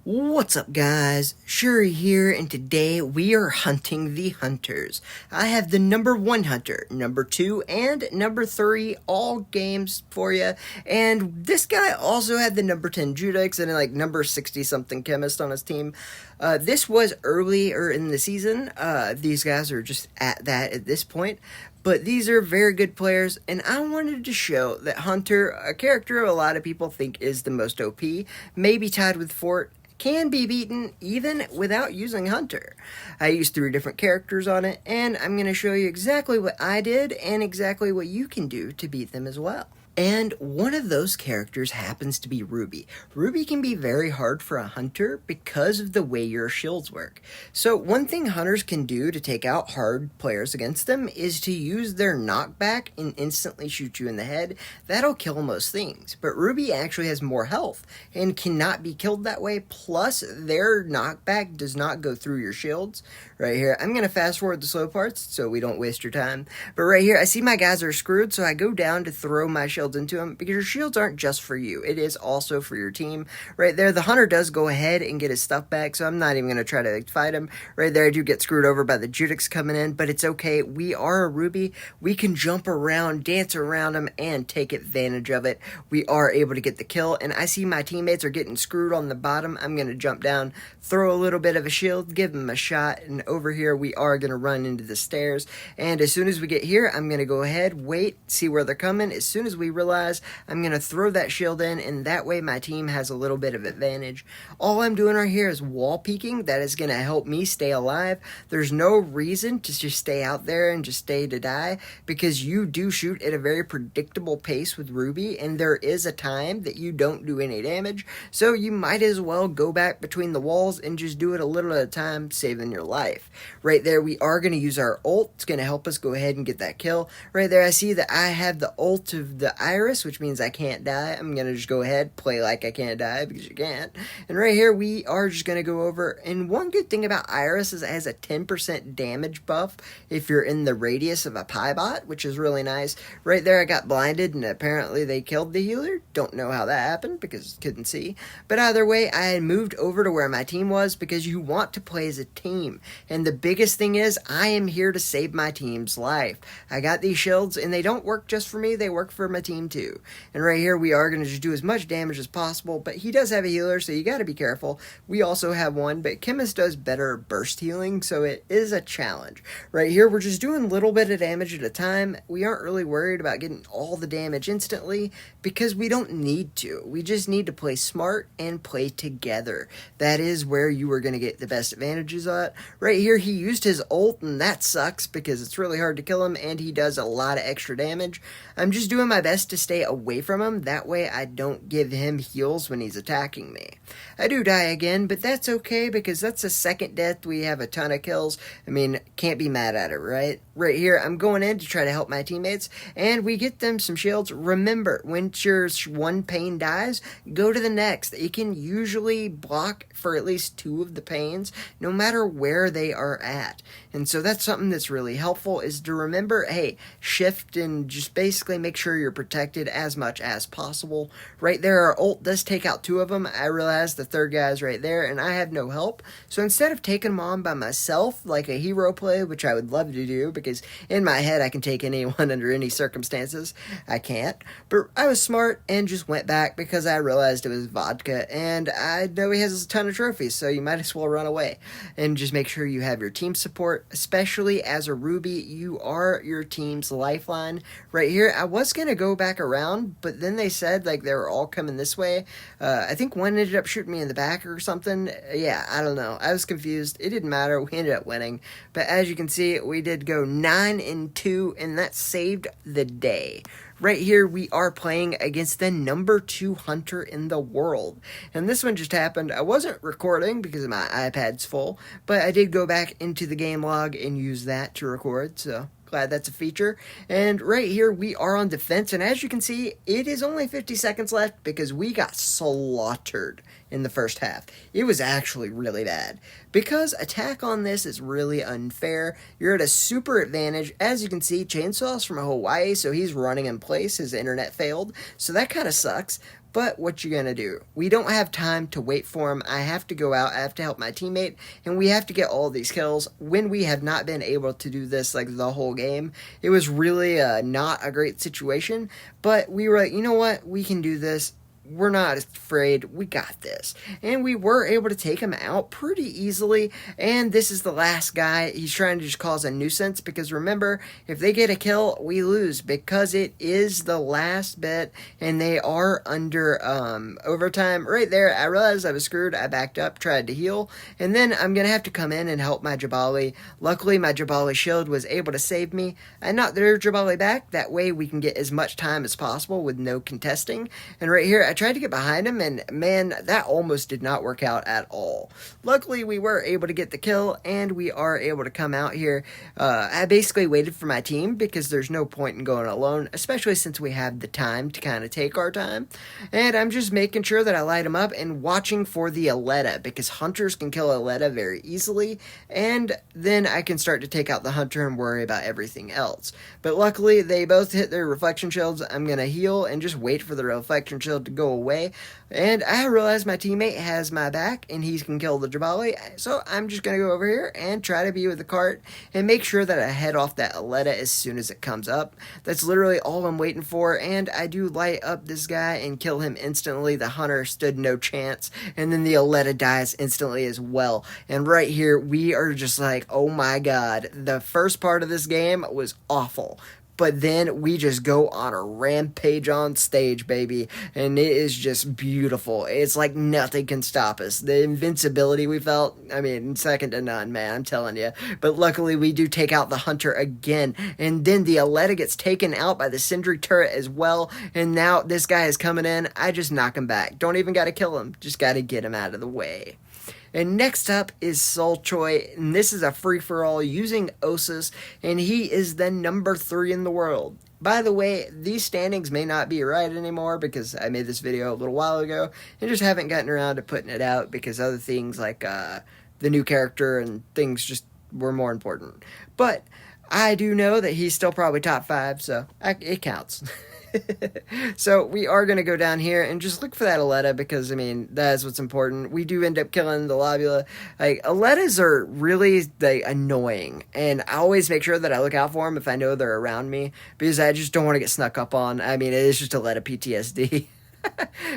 What's up, guys? Shouri here, and today we are hunting the hunters. I have the number 1 hunter, number 2, and number 3 all games for you. And this guy also had the number 10 Judex and like number 60 something chemist on his team. This was earlier in the season. These guys are just at that at this point. But these are very good players, and I wanted to show that Hunter, a character a lot of people think is the most OP, maybe tied with Fort, can be beaten even without using Hunter. I used 3 different characters on it, and I'm going to show you exactly what I did and exactly what you can do to beat them as well. And one of those characters happens to be Ruby. Ruby can be very hard for a hunter because of the way your shields work. So one thing hunters can do to take out hard players against them is to use their knockback and instantly shoot you in the head. That'll kill most things. But Ruby actually has more health and cannot be killed that way. Plus, their knockback does not go through your shields. Right here, I'm going to fast forward the slow parts so we don't waste your time. But right here, I see my guys are screwed, so I go down to throw my shields into them because your shields aren't just for you. It is also for your team. Right there, the hunter does go ahead and get his stuff back, so I'm not even going to try to fight him. Right there, I do get screwed over by the Judix coming in, but it's okay. We are a Ruby. We can jump around, dance around him, and take advantage of it. We are able to get the kill, and I see my teammates are getting screwed on the bottom. I'm going to jump down, throw a little bit of a shield, give them a shot, and over here we are going to run into the stairs. And as soon as we get here, I'm going to go ahead, wait, see where they're coming. As soon as we realize, I'm going to throw that shield in, and that way my team has a little bit of advantage. All I'm doing right here is wall peeking. That is going to help me stay alive. There's no reason to just stay out there and just stay to die, because you do shoot at a very predictable pace with Ruby, and there is a time that you don't do any damage, so you might as well go back between the walls and just do it a little at a time, saving your life. Right there, we are going to use our ult. It's going to help us go ahead and get that kill. Right there, I see that I have the ult of the Iris, which means I can't die. I'm going to just go ahead, play like I can't die, because you can't. And right here, we are just going to go over. And one good thing about Iris is it has a 10% damage buff if you're in the radius of a Piebot, which is really nice. Right there, I got blinded, and apparently they killed the healer. Don't know how that happened, because couldn't see. But either way, I had moved over to where my team was, because you want to play as a team. And the biggest thing is, I am here to save my team's life. I got these shields, and they don't work just for me, they work for my team too. And right here, we are going to just do as much damage as possible, but he does have a healer, so you got to be careful. We also have one, but Chemist does better burst healing, so it is a challenge. Right here, we're just doing a little bit of damage at a time. We aren't really worried about getting all the damage instantly, because we don't need to. We just need to play smart and play together. That is where you are going to get the best advantages at. Right here, he used his ult, and that sucks because it's really hard to kill him, and he does a lot of extra damage. I'm just doing my best to stay away from him. That way, I don't give him heals when he's attacking me. I do die again, but that's okay because that's a second death. We have a ton of kills. I mean, can't be mad at it, right? Right here, I'm going in to try to help my teammates, and we get them some shields. Remember, when your one pane dies, go to the next. You can usually block for at least 2 of the panes, no matter where they are at. And so that's something that's really helpful, is to remember, hey, shift and just basically make sure you're protected as much as possible. Right there, our ult does take out 2 of them. I realize the third guy's right there, and I have no help. So instead of taking them on by myself, like a hero play, which I would love to do, because in my head I can take anyone under any circumstances, I can't. But I was smart and just went back because I realized it was vodka, and I know he has a ton of trophies, so you might as well run away. And just make sure you have your team support, especially as a Ruby. You are your team's lifeline. Right here, I was going to go back around, but then they said like they were all coming this way. I think one ended up shooting me in the back or something. Yeah, I don't know. I was confused. It didn't matter. We ended up winning. But as you can see, we did go 9-2, and that saved the day. Right here, we are playing against the number 2 hunter in the world. And this one just happened. I wasn't recording because my iPad's full, but I did go back into the game log and use that to record, so glad that's a feature. And right here, we are on defense, and as you can see, it is only 50 seconds left because we got slaughtered in the first half. It was actually really bad. Because attack on this is really unfair, you're at a super advantage. As you can see, Chainsaw's from Hawaii, so he's running in place. His internet failed, so that kind of sucks. But what you gonna do? We don't have time to wait for him. I have to go out. I have to help my teammate, and we have to get all these kills when we have not been able to do this like the whole game. It was really not a great situation, but we were like, you know what? We can do this. We're not afraid. We got this. And we were able to take him out pretty easily. And this is the last guy. He's trying to just cause a nuisance because remember, if they get a kill, we lose because it is the last bit and they are under overtime. Right there, I realized I was screwed. I backed up, tried to heal. And then I'm going to have to come in and help my Jabali. Luckily, my Jabali shield was able to save me. I knocked their Jabali back. That way we can get as much time as possible with no contesting. And right here, I tried to get behind him, and man, that almost did not work out at all. Luckily, we were able to get the kill, and we are able to come out here. I basically waited for my team because there's no point in going alone, especially since we have the time to kind of take our time. And I'm just making sure that I light him up and watching for the Aletta because hunters can kill Aletta very easily, and then I can start to take out the hunter and worry about everything else. But luckily, they both hit their reflection shields. I'm going to heal and just wait for the reflection shield to go away, and I realize my teammate has my back and he can kill the Jabali, so I'm just going to go over here and try to be with the cart and make sure that I head off that Aletta as soon as it comes up. That's literally all I'm waiting for, and I do light up this guy and kill him instantly. The hunter stood no chance, and then the Aletta dies instantly as well. And right here we are just like, oh my god, the first part of this game was awful. But then we just go on a rampage on stage, baby. And it is just beautiful. It's like nothing can stop us. The invincibility we felt, I mean, second to none, man, I'm telling you. But luckily, we do take out the hunter again. And then the Aletta gets taken out by the Sentry turret as well. And now this guy is coming in. I just knock him back. Don't even got to kill him. Just got to get him out of the way. And next up is Sol Choi, and this is a free-for-all using Osus, and he is the number 3 in the world. By the way, these standings may not be right anymore because I made this video a little while ago and just haven't gotten around to putting it out because other things like the new character and things just were more important. But I do know that he's still probably top 5, so it counts. So we are going to go down here and just look for that Aletta because, I mean, that is what's important. We do end up killing the Lobula. Like, Alettas are really, like, annoying, and I always make sure that I look out for them if I know they're around me because I just don't want to get snuck up on. I mean, it is just Aletta PTSD.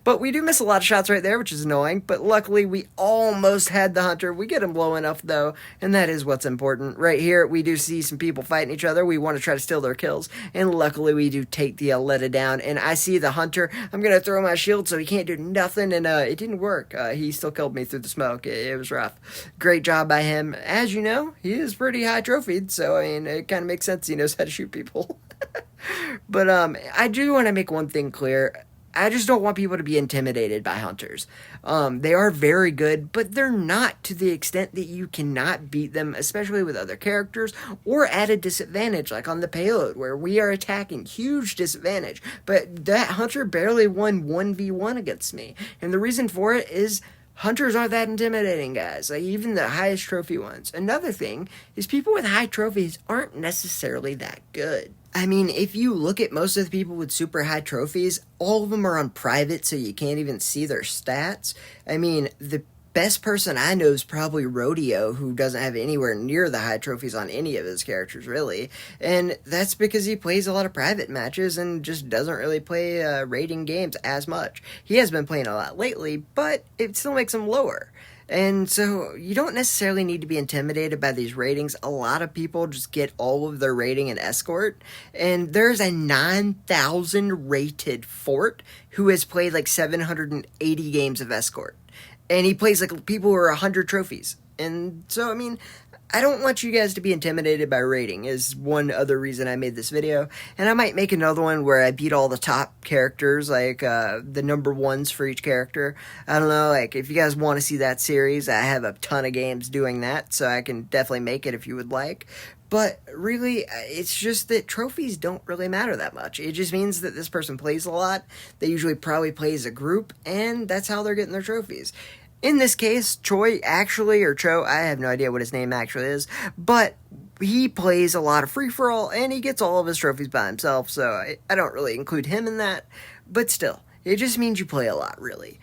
But we do miss a lot of shots right there, which is annoying. But luckily, we almost had the hunter. We get him low enough, though, and that is what's important. Right here, we do see some people fighting each other. We want to try to steal their kills, and luckily, we do take the Aletta down. And I see the hunter. I'm going to throw my shield so he can't do nothing, and it didn't work. He still killed me through the smoke. It was rough. Great job by him. As you know, he is pretty high trophied, so, I mean, it kind of makes sense he knows how to shoot people. But I do want to make one thing clear. I just don't want people to be intimidated by hunters. They are very good, but they're not to the extent that you cannot beat them, especially with other characters, or at a disadvantage, like on the payload, where we are attacking. Huge disadvantage. But that hunter barely won 1v1 against me. And the reason for it is hunters aren't that intimidating, guys. Like, even the highest trophy ones. Another thing is people with high trophies aren't necessarily that good. I mean, if you look at most of the people with super high trophies, all of them are on private, so you can't even see their stats. I mean, the best person I know is probably Rodeo, who doesn't have anywhere near the high trophies on any of his characters, really. And that's because he plays a lot of private matches and just doesn't really play rating games as much. He has been playing a lot lately, but it still makes him lower. And so you don't necessarily need to be intimidated by these ratings. A lot of people just get all of their rating in Escort. And there's a 9,000 rated Fort who has played like 780 games of Escort. And he plays like people who are 100 trophies. And so, I mean, I don't want you guys to be intimidated by rating is one other reason I made this video. And I might make another one where I beat all the top characters, like the number 1s for each character. I don't know, like if you guys want to see that series, I have a ton of games doing that, so I can definitely make it if you would like. But really, it's just that trophies don't really matter that much. It just means that this person plays a lot. They usually probably play as a group, and that's how they're getting their trophies. In this case, Choi actually, or Cho, I have no idea what his name actually is, but he plays a lot of free-for-all, and he gets all of his trophies by himself, so I don't really include him in that. But still, It just means you play a lot, really.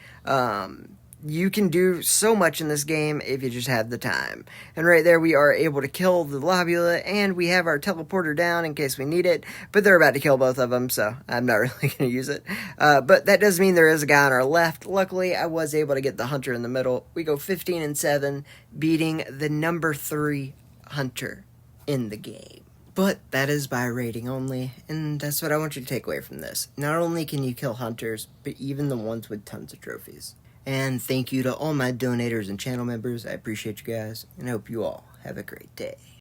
You can do so much in this game if you just have the time. And right there we are able to kill the Lobula, and we have our teleporter down in case we need it, but they're about to kill both of them, so I'm not really going to use it. But that does mean there is a guy on our left. Luckily, I was able to get the hunter in the middle. We go 15-7, beating the number 3 hunter in the game. But that is by rating only, and that's what I want you to take away from this. Not only can you kill hunters, but even the ones with tons of trophies. And thank you to all my donators and channel members. I appreciate you guys, and I hope you all have a great day.